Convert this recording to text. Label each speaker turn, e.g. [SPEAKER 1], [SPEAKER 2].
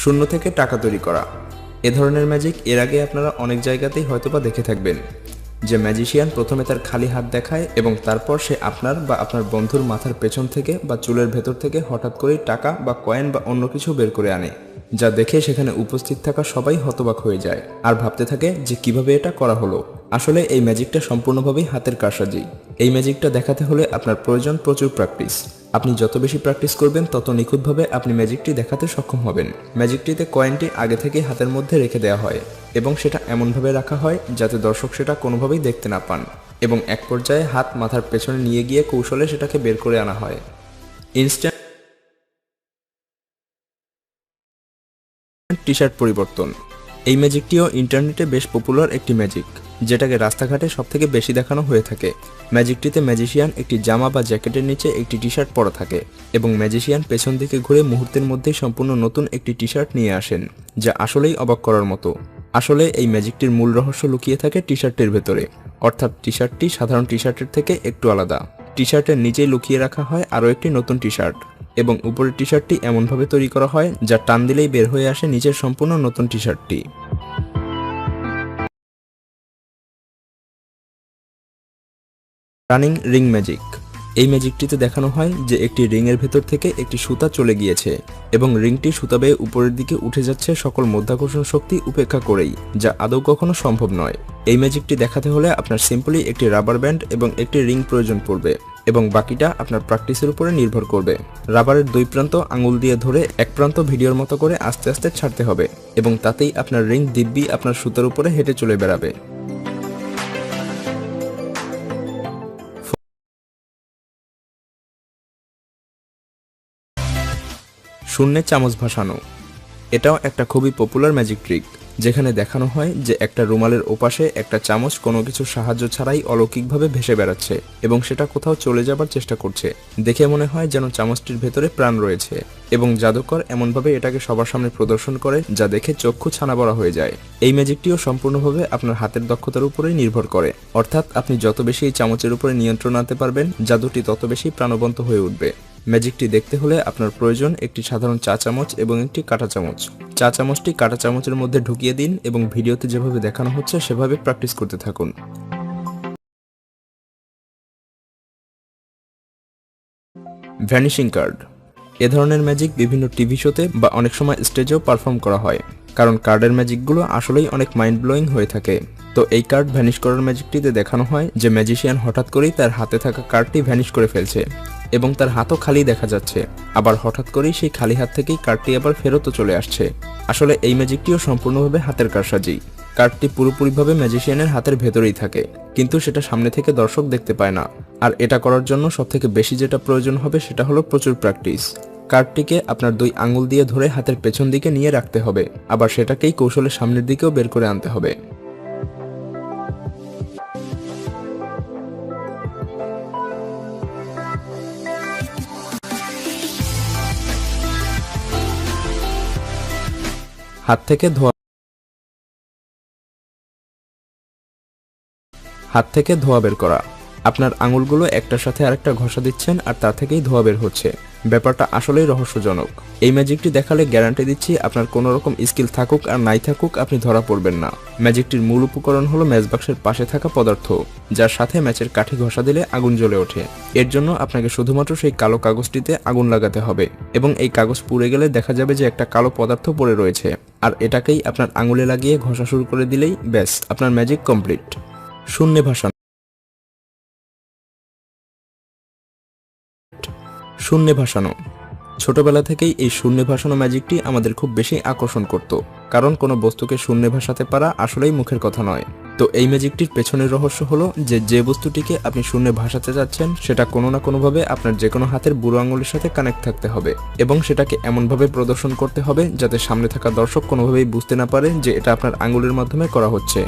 [SPEAKER 1] শূন্য থেকে টাকা তৈরি করা। এ ধরনের ম্যাজিক এর আগে আপনারা অনেক জায়গাতেই হয়তোবা দেখে থাকবেন, যে ম্যাজিশিয়ান প্রথমে তার খালি হাত দেখায় এবং তারপর সে আপনার বা আপনার বন্ধুর মাথার পেছন থেকে বা চুলের ভেতর থেকে হঠাৎ করেই টাকা বা কয়েন বা অন্য কিছু বের করে আনে, যা দেখে সেখানে উপস্থিত থাকা সবাই হতবাক হয়ে যায় আর ভাবতে থাকে যে কিভাবে এটা করা হলো। আসলে এই ম্যাজিকটা সম্পূর্ণভাবেই হাতের কারসাজি। এই ম্যাজিকটা দেখাতে হলে আপনার প্রয়োজন প্রচুর প্র্যাকটিস। আপনি যত বেশি প্র্যাকটিস করবেন তত নিখুঁতভাবে আপনি ম্যাজিকটি দেখাতে সক্ষম হবেন। ম্যাজিকটিতে কয়েনটি আগে থেকেই হাতের মধ্যে রেখে দেওয়া হয় এবং সেটা এমনভাবে রাখা হয় যাতে দর্শক সেটা কোনোভাবেই দেখতে না পান, এবং এক পর্যায়ে হাত মাথার পেছনে নিয়ে গিয়ে কৌশলে সেটাকে বের করে আনা হয়। ইনস্ট্যান্ট টি শার্ট পরিবর্তন। এই ম্যাজিকটিও ইন্টারনেটে বেশ পপুলার একটি ম্যাজিক, যেটাকে রাস্তাঘাটে সবথেকে বেশি দেখানো হয়ে থাকে। ম্যাজিকটিতে ম্যাজিশিয়ান একটি জামা বা জ্যাকেটের নিচে একটি টি শার্ট পরা থাকে এবং ম্যাজিশিয়ান পেছন দিকে ঘুরে মুহূর্তের মধ্যেই সম্পূর্ণ নতুন একটি টি শার্ট নিয়ে আসেন, যা আসলেই অবাক করার মতো। আসলে এই ম্যাজিকটির মূল রহস্য লুকিয়ে থাকে টি শার্টের ভেতরে, অর্থাৎ টি শার্টটি সাধারণ টি শার্টের থেকে একটু আলাদা। টি শার্টের নিচেই লুকিয়ে রাখা হয় আরও একটি নতুন টি শার্ট, এবং উপরের টি শার্টটি এমনভাবে তৈরি করা হয় যা টান দিলেই বের হয়ে আসে নিচের সম্পূর্ণ নতুন টি শার্টটি। Running ring magic. এই ম্যাজিকটিতে দেখানো হয় যে একটি রিংয়ের ভেতর থেকে একটি সুতা চলে গিয়েছে এবং রিংটি সুতা বেয়ে উপরের দিকে উঠে যাচ্ছে সকল মাধ্যাকর্ষণ শক্তি উপেক্ষা করেই, যা আদৌ কখনো সম্ভব নয়। এই ম্যাজিকটি দেখাতে হলে আপনার সিম্পলি একটি রাবার ব্যান্ড এবং একটি রিং প্রয়োজন পড়বে, এবং বাকিটা আপনার প্র্যাকটিসের উপরে নির্ভর করবে। রাবারের দুই প্রান্ত আঙুল দিয়ে ধরে এক প্রান্ত ভিডিওর মতো করে আস্তে আস্তে ছাড়তে হবে, এবং তাতেই আপনার রিং দিব্যি আপনার সুতার উপরে হেঁটে চলে বেড়াবে। শূন্যে চামচ ভাসানো। এটাও একটা খুবই পপুলার ম্যাজিক ট্রিক, যেখানে দেখানো হয় যে একটা রুমালের ওপাশে একটা চামচ কোনো কিছুর সাহায্য ছাড়াই অলৌকিকভাবে ভেসে বেড়াচ্ছে এবং সেটা কোথাও চলে যাবার চেষ্টা করছে। দেখে মনে হয় যেন চামচটির ভেতরে প্রাণ রয়েছে, এবং জাদুকর এমনভাবে এটাকে সবার সামনে প্রদর্শন করে যা দেখে চক্ষু ছানাবড়া হয়ে যায়। এই ম্যাজিকটিও সম্পূর্ণভাবে আপনার হাতের দক্ষতার উপরেই নির্ভর করে, অর্থাৎ আপনি যত বেশি এই চামচের উপরে নিয়ন্ত্রণ আনতে পারবেন, জাদুটি তত বেশি প্রাণবন্ত হয়ে উঠবে। ম্যাজিকটি দেখতে হলে আপনার প্রয়োজন একটি সাধারণ চা চামচ এবং একটি কাঁটা চামচ। চা চামচটি কাঁটা চামচের মধ্যে ঢুকিয়ে দিন এবং ভিডিওতে যেভাবে দেখানো হচ্ছে সেভাবে প্র্যাকটিস করতে থাকুন। Vanishing card. এ ধরনের ম্যাজিক বিভিন্ন টিভি শোতে বা অনেক সময় স্টেজেও পারফর্ম করা হয়, কারণ কার্ডের ম্যাজিকগুলো আসলেই অনেক মাইন্ড ব্লোয়িং হয়ে থাকে। তো এই কার্ড ভ্যানিশ করার ম্যাজিকটিতে দেখানো হয় যে ম্যাজিশিয়ান হঠাৎ করেই তার হাতে থাকা কার্ডটি ভ্যানিশ করে ফেলছে এবং তার হাতও খালি দেখা যাচ্ছে, আবার হঠাৎ করেই সেই খালি হাত থেকেই কার্ডটি আবার ফেরতও চলে আসছে। আসলে এই ম্যাজিকটিও সম্পূর্ণভাবে হাতের কারসাজি। কার্ডটি পুরোপুরিভাবে ম্যাজিশিয়ানের হাতের ভেতরেই থাকে, কিন্তু সেটা সামনে থেকে দর্শক দেখতে পায় না। আর এটা করার জন্য সবথেকে বেশি যেটা প্রয়োজন হবে সেটা হলো প্রচুর প্র্যাকটিস। কার্ডটিকে আপনার দুই আঙুল দিয়ে ধরে হাতের পেছন দিকে নিয়ে রাখতে হবে, আবার সেটাকেই কৌশলে সামনের দিকেও বের করে আনতে হবে। হাত থেকে ধোঁয়া বের করা। আপনার আঙুলগুলো একটার সাথে আরেকটা ঘষা দিচ্ছেন আর তা থেকেই ধোঁয়া বের হচ্ছে। ব্যাপারটা আসলেই রহস্যজনক। এই ম্যাজিকটি দেখালে গ্যারান্টি দিচ্ছি আপনার কোনো রকম স্কিল থাকুক আর নাই থাকুক আপনি ধরা পড়বেন না। ম্যাজিকটির মূল উপকরণ হলো ম্যাচবাক্সের পাশে থাকা পদার্থ, যার সাথে ম্যাচের কাঠি ঘষা দিলে আগুন জ্বলে ওঠে। এর জন্য আপনাকে শুধুমাত্র সেই কালো কাগজটিতে আগুন লাগাতে হবে এবং এই কাগজ পুড়ে গেলে দেখা যাবে যে একটা কালো পদার্থ পড়ে রয়েছে, আর এটাকেই আপনার আঙুলে লাগিয়ে ঘষা শুরু করে দিলেই ব্যাস আপনার ম্যাজিক কমপ্লিট। শূন্যে ভাসানো। শূন্যে ভাসানো। ছোটবেলা থেকেই এই শূন্যে ভাসানো ম্যাজিকটি আমাদের খুব বেশি আকর্ষণ করত, কারণ কোনো বস্তুকে শূন্যে ভাসাতে পারা আসলেই মুখের কথা নয়। তো এই ম্যাজিকটির পেছনের রহস্য হলো যে বস্তুটিকে আপনি শূন্যে ভাসাতে যাচ্ছেন সেটা কোনো না কোনোভাবে আপনার যে কোনো হাতের বুড়ো আঙুলের সাথে কানেক্ট থাকতে হবে, এবং সেটাকে এমনভাবে প্রদর্শন করতে হবে যাতে সামনে থাকা দর্শক কোনোভাবেই বুঝতে না পারে যে এটা আপনার আঙুলের মাধ্যমে করা হচ্ছে।